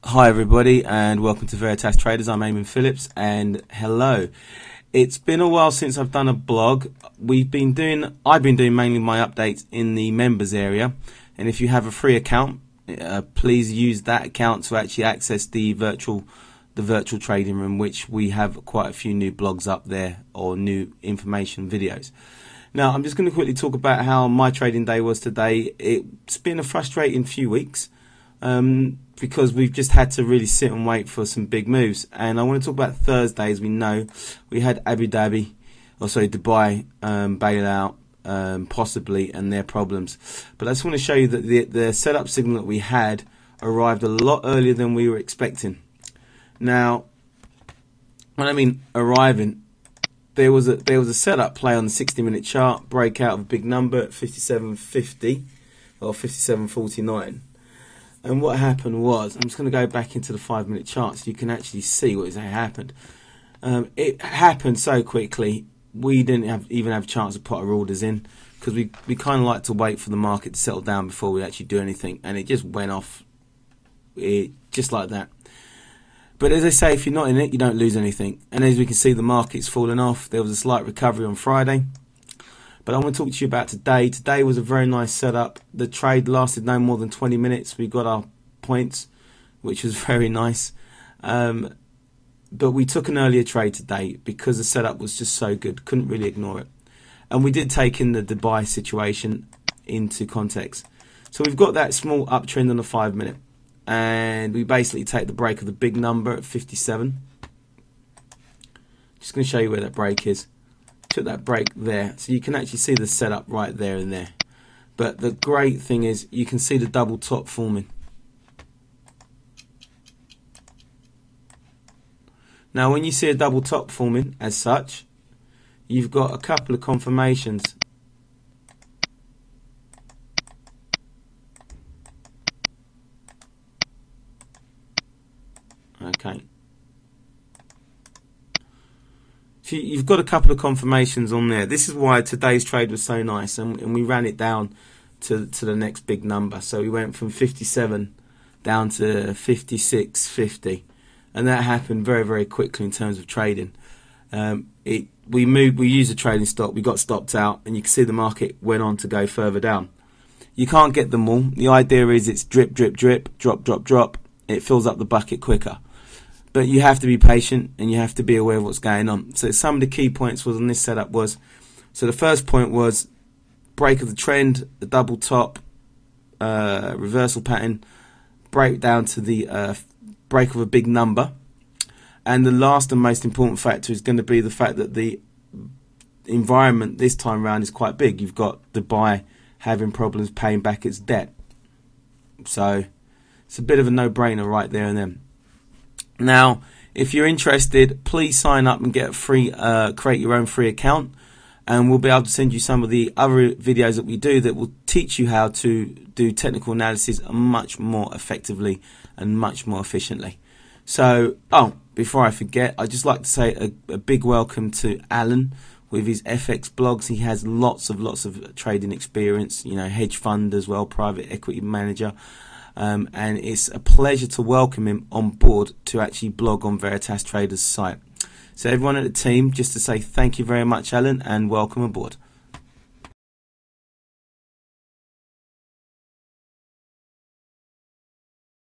Hi everybody and welcome to Veritas Traders. I'm Eamon Phillips and hello. It's been a while since I've done a blog. I've been doing mainly my updates in the members area, and if you have a free account, please use that account to actually access the virtual trading room, which we have quite a few new blogs up there or new information videos. Now I'm just going to quickly talk about how my trading day was today. It's been a frustrating few weeks. Because we've just had to really sit and wait for some big moves. And I want to talk about Thursday. As we know, we had Dubai bailout, possibly, and their problems. But I just want to show you that the setup signal that we had arrived a lot earlier than we were expecting. Now, when I mean arriving, there was a setup play on the 60-minute chart, breakout of a big number at 57.50 or 57.49. And what happened was, I'm just going to go back into the 5-minute chart so you can actually see what happened. It happened so quickly, we didn't even have a chance to put our orders in, because we kind of like to wait for the market to settle down before we actually do anything, and it just went off just like that. But as I say, if you're not in it, you don't lose anything. And as we can see, the market's fallen off. There was a slight recovery on Friday. But I want to talk to you about today. Today was a very nice setup. The trade lasted no more than 20 minutes. We got our points, which was very nice. But we took an earlier trade today because the setup was just so good. Couldn't really ignore it. And we did take in the Dubai situation into context. So we've got that small uptrend on the 5-minute. And we basically take the break of the big number at 57. Just going to show you where that break is. Took that break there, so you can actually see the setup right there and there. But the great thing is you can see the double top forming. Now when you see a double top forming as such, you've got a couple of confirmations. Okay. So you've got a couple of confirmations on there. This is why today's trade was so nice, and we ran it down to the next big number. So we went from 57 down to 56.50, and that happened very, very quickly in terms of trading. We used a trading stop, we got stopped out, and you can see the market went on to go further down. You can't get them all. The idea is it's drip, drip, drip, drop, drop, drop. It fills up the bucket quicker. But you have to be patient and you have to be aware of what's going on. So some of the key points was on this setup was, so the first point was break of the trend, the double top, reversal pattern, break down to the break of a big number. And the last and most important factor is going to be the fact that the environment this time around is quite big. You've got Dubai having problems paying back its debt. So it's a bit of a no-brainer right there and then. Now, if you're interested, please sign up and get a free, create your own free account, and we'll be able to send you some of the other videos that we do that will teach you how to do technical analysis much more effectively and much more efficiently. So, before I forget, I'd just like to say a big welcome to Alan with his FX blogs. He has lots of trading experience, you know, hedge fund as well, private equity manager. And it's a pleasure to welcome him on board to actually blog on Veritas Traders site. So everyone at the team, just to say thank you very much, Alan, and welcome aboard.